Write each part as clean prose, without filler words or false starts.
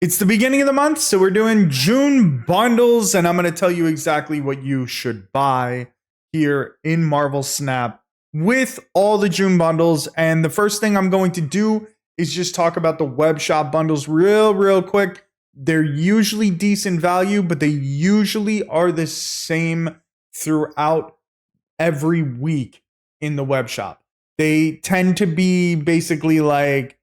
It's the beginning of the month, so we're doing June bundles, and I'm going to tell you exactly what you should buy here in Marvel Snap with all the June bundles. And the first thing I'm going to do is just talk about the web shop bundles real quick. They're usually decent value, but they usually are the same throughout every week in the web shop. They tend to be basically like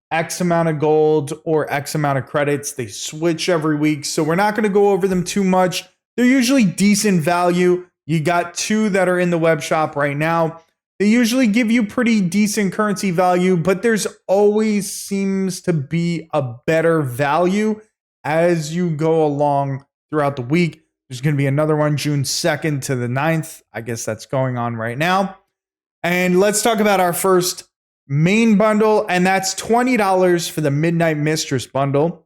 X amount of gold or X amount of credits. They switch every week, so we're not going to go over them too much. They're usually decent value. You got two that are in the web shop right now. They usually give you pretty decent currency value, but there's always seems to be a better value as you go along throughout the week. There's going to be another one June 2nd to the 9th. I guess that's going on right now. And let's talk about our first main bundle, and that's $20 for the Midnight Mistress bundle.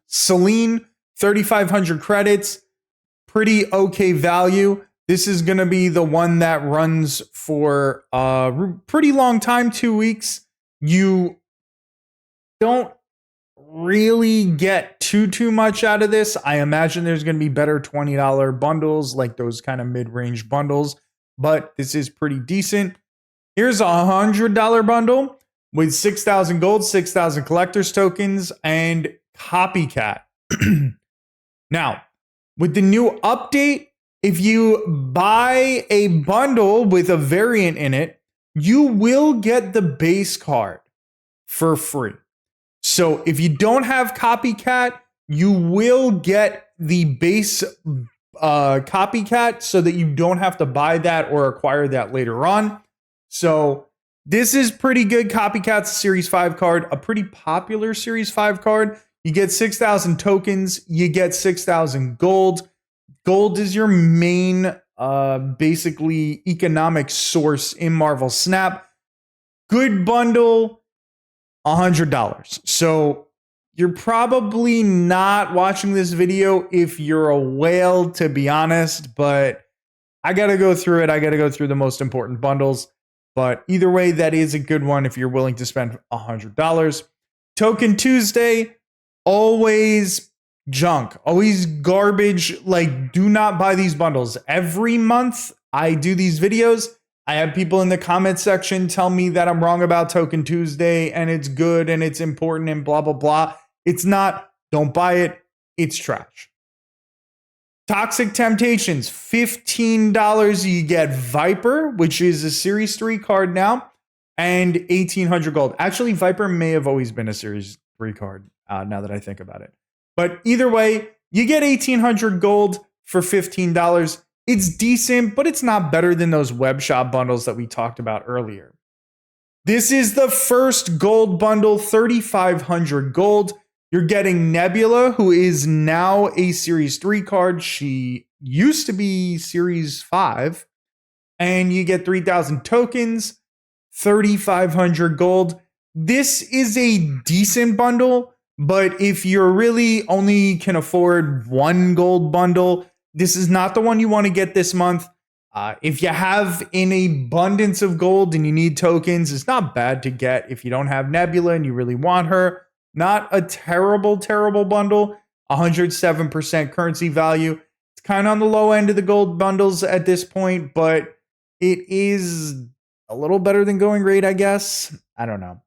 Selene, 3,500 credits, pretty okay value. This is going to be the one that runs for a pretty long time, 2 weeks. You don't really get too much out of this. I imagine there's going to be better $20 bundles, like those kind of mid-range bundles, but this is pretty decent. Here's a $100 bundle with 6,000 gold, 6,000 collector's tokens, and copycat. Now, with the new update, if you buy a bundle with a variant in it, you will get the base card for free. So if you don't have copycat, you will get the base copycat so that you don't have to buy that or acquire that later on. So this is pretty good. Copycat's a Series 5 card, a pretty popular Series 5 card. You get 6,000 tokens. You get 6,000 gold. Gold is your main, basically, economic source in Marvel Snap. Good bundle, $100. So you're probably not watching this video if you're a whale, to be honest, but I got to go through it. I got to go through the most important bundles. But either way, that is a good one if you're willing to spend $100. Token Tuesday, always junk, always garbage. Like, do not buy these bundles. Every month I do these videos. I have people in the comment section tell me that I'm wrong about Token Tuesday and it's good and it's important and blah, blah, blah. It's not. Don't buy it. It's trash. Toxic Temptations, $15. You get Viper, which is a Series 3 card now, and 1,800 gold. Actually, Viper may have always been a Series 3 card, now that I think about it. But either way, you get 1,800 gold for $15. It's decent, but it's not better than those web shop bundles that we talked about earlier. This is the first gold bundle, 3,500 gold. You're getting Nebula, who is now a Series 3 card. She used to be Series 5. And you get 3,000 tokens, 3,500 gold. This is a decent bundle, but if you're really only can afford one gold bundle, this is not the one you want to get this month. If you have an abundance of gold and you need tokens, it's not bad to get if you don't have Nebula and you really want her. Not a terrible bundle. 107% currency value. It's kind of on the low end of the gold bundles at this point, but it is a little better than going rate, I guess. I don't know.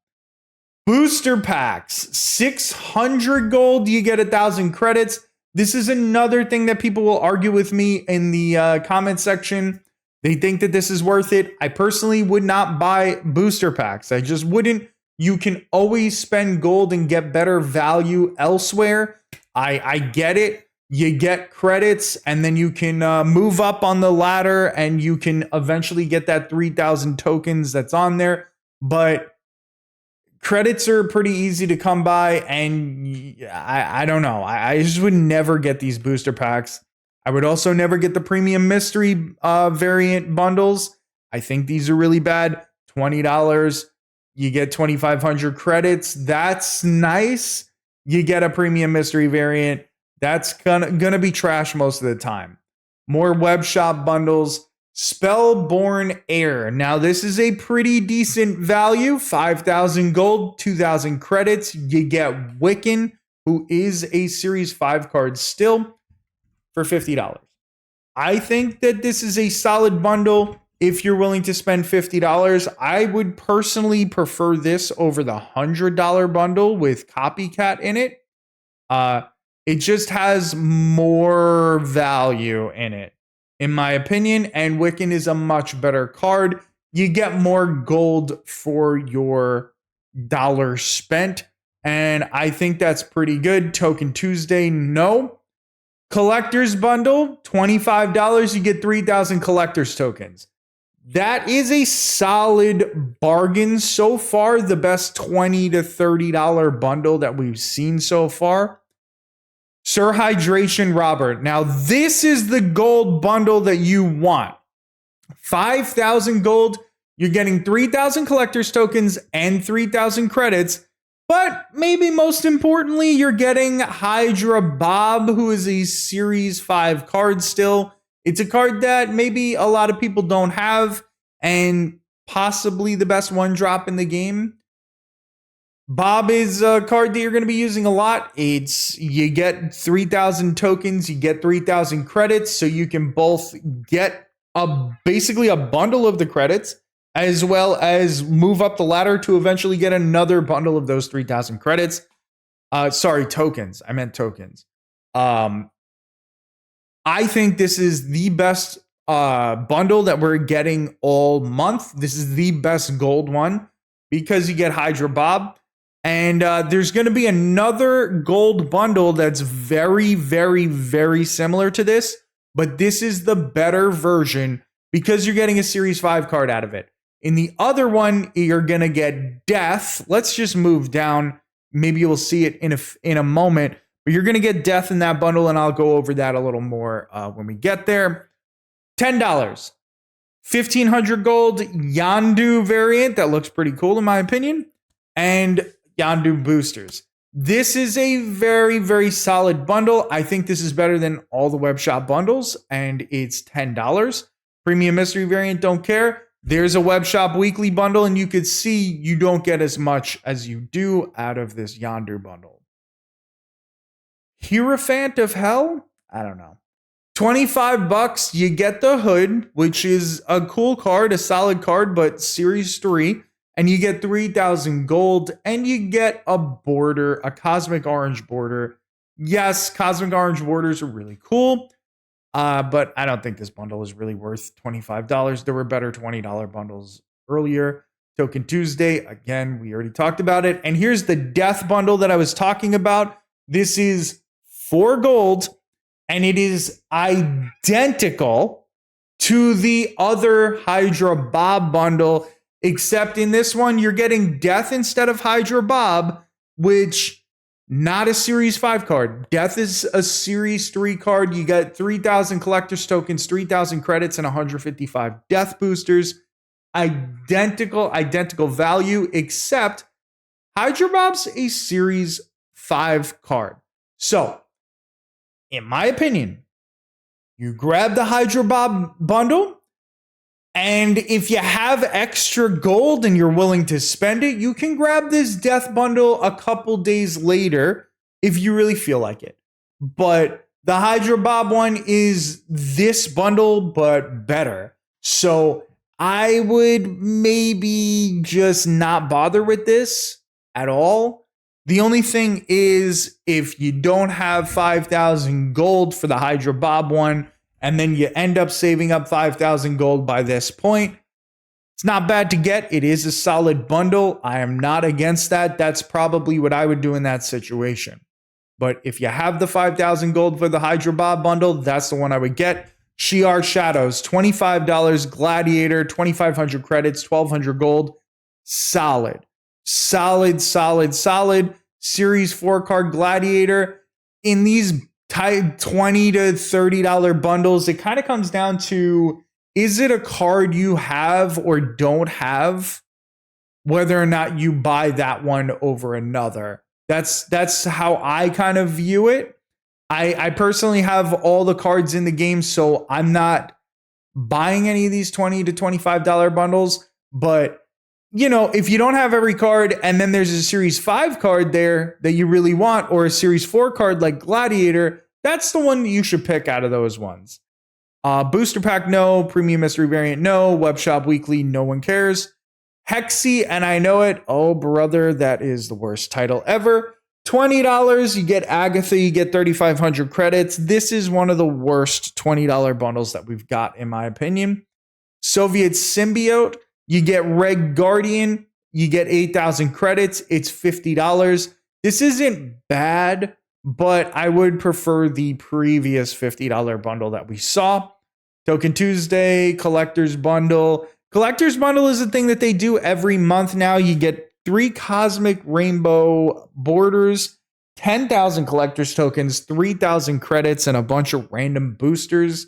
Booster packs. 600 gold, you get 1,000 credits. This is another thing that people will argue with me in the comment section. They think that this is worth it. I personally would not buy booster packs. I just wouldn't. You can always spend gold and get better value elsewhere. I get it. You get credits and then you can move up on the ladder and you can eventually get that 3,000 tokens that's on there. But credits are pretty easy to come by, and I don't know. I just would never get these booster packs. I would also never get the premium mystery variant bundles. I think these are really bad. $20. You get 2,500 credits. That's nice. You get a premium mystery variant. That's gonna be trash most of the time. More web shop bundles. Spellborn Air. Now, this is a pretty decent value. 5,000 gold, 2,000 credits. You get Wiccan, who is a Series 5 card still, for $50. I think that this is a solid bundle. If you're willing to spend $50, I would personally prefer this over the $100 bundle with Copycat in it. It just has more value in it, in my opinion, and Wiccan is a much better card. You get more gold for your dollar spent, and I think that's pretty good. Token Tuesday, no. Collector's bundle, $25, you get 3,000 collector's tokens. That is a solid bargain so far, the best $20 to $30 bundle that we've seen so far. Sir Hydration Robert. Now, this is the gold bundle that you want. 5,000 gold, you're getting 3,000 collector's tokens and 3,000 credits. But maybe most importantly, you're getting Hydra Bob, who is a Series 5 card still. It's a card that maybe a lot of people don't have, and possibly the best one drop in the game. Bob is a card that you're going to be using a lot. You get 3,000 tokens, you get 3,000 credits, so you can both get basically a bundle of the credits, as well as move up the ladder to eventually get another bundle of those 3,000 credits. Tokens. I meant tokens. I think this is the best bundle that we're getting all month. This is the best gold one because you get Hydra Bob. And there's going to be another gold bundle that's very, very, very similar to this. But this is the better version because you're getting a Series 5 card out of it. In the other one, you're going to get Death. Let's just move down. Maybe you'll see it in a moment. But you're going to get Death in that bundle, and I'll go over that a little more when we get there. $10. 1,500 gold Yandu variant. That looks pretty cool in my opinion. And Yandu boosters. This is a very, very solid bundle. I think this is better than all the web shop bundles, and it's $10. Premium mystery variant, don't care. There's a web shop weekly bundle, and you could see you don't get as much as you do out of this Yonder bundle. Hierophant of Hell? I don't know. $25, you get the hood, which is a cool card, a solid card, but Series 3. And you get 3,000 gold, and you get a border, a cosmic orange border. Yes, cosmic orange borders are really cool, but I don't think this bundle is really worth $25. There were better $20 bundles earlier. Token Tuesday, again, we already talked about it. And here's the Death bundle that I was talking about. This is 4 gold, and it is identical to the other Hydra Bob bundle. Except in this one, you're getting Death instead of Hydra Bob, which not a Series 5 card. Death is a Series 3 card. You get 3,000 collector's tokens, 3,000 credits, and 155 Death boosters. Identical value, except Hydra Bob's a Series 5 card. So, in my opinion, you grab the Hydra Bob bundle, and if you have extra gold and you're willing to spend it, you can grab this Death bundle a couple days later if you really feel like it. But the Hydra Bob one is this bundle, but better. So I would maybe just not bother with this at all. The only thing is, if you don't have 5,000 gold for the Hydra Bob one, and then you end up saving up 5,000 gold by this point, it's not bad to get. It is a solid bundle. I am not against that. That's probably what I would do in that situation. But if you have the 5,000 gold for the Hydra Bob bundle, that's the one I would get. Shi'ar Shadows, $25. Gladiator, 2,500 credits, 1,200 gold. Solid. Solid. Series 4 card Gladiator. In these $20 to $30 bundles, it kind of comes down to, is it a card you have or don't have, whether or not you buy that one over another. That's how I kind of view it. I personally have all the cards in the game, so I'm not buying any of these $20 to $25 bundles, but you know, if you don't have every card and then there's a Series 5 card there that you really want, or a Series 4 card like Gladiator, that's the one that you should pick out of those ones. Booster Pack, no. Premium Mystery Variant, no. Web Shop Weekly, no one cares. Hexy, and I know it. Oh, brother, that is the worst title ever. $20, you get Agatha, you get 3,500 credits. This is one of the worst $20 bundles that we've got, in my opinion. Soviet Symbiote, you get Red Guardian, you get 8,000 credits. It's $50. This isn't bad, but I would prefer the previous $50 bundle that we saw. Token Tuesday, Collector's Bundle. Collector's Bundle is a thing that they do every month now. You get 3 Cosmic Rainbow Borders, 10,000 Collector's Tokens, 3,000 credits, and a bunch of random boosters.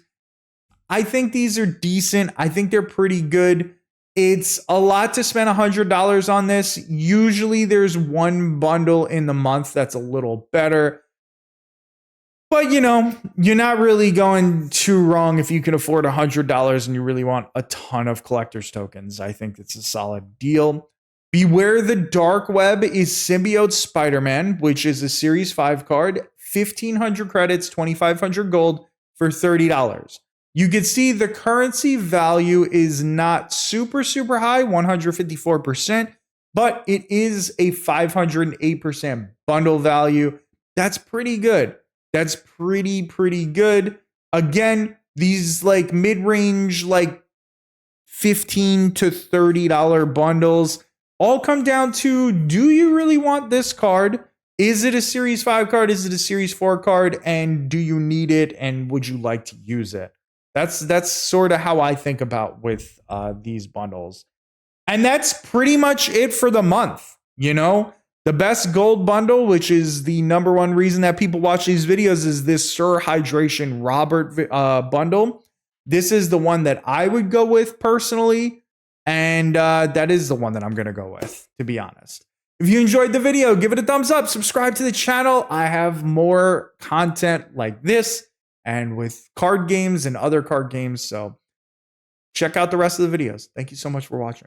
I think these are decent. I think they're pretty good. It's a lot to spend $100 on this. Usually there's one bundle in the month that's a little better. But, you know, you're not really going too wrong if you can afford $100 and you really want a ton of collector's tokens. I think it's a solid deal. Beware the Dark Web is Symbiote Spider-Man, which is a Series 5 card, 1,500 credits, 2,500 gold for $30. You can see the currency value is not super high, 154%, but it is a 508% bundle value. That's pretty good. That's pretty good. Again, these like mid-range, like $15 to $30 bundles all come down to, do you really want this card? Is it a Series 5 card? Is it a Series 4 card? And do you need it? And would you like to use it? That's sort of how I think about with these bundles. And that's pretty much it for the month, you know? The best gold bundle, which is the number one reason that people watch these videos, is this Sir Hydration Robert bundle. This is the one that I would go with personally. And that is the one that I'm going to go with, to be honest. If you enjoyed the video, give it a thumbs up. Subscribe to the channel. I have more content like this and with card games and other card games. So check out the rest of the videos. Thank you so much for watching.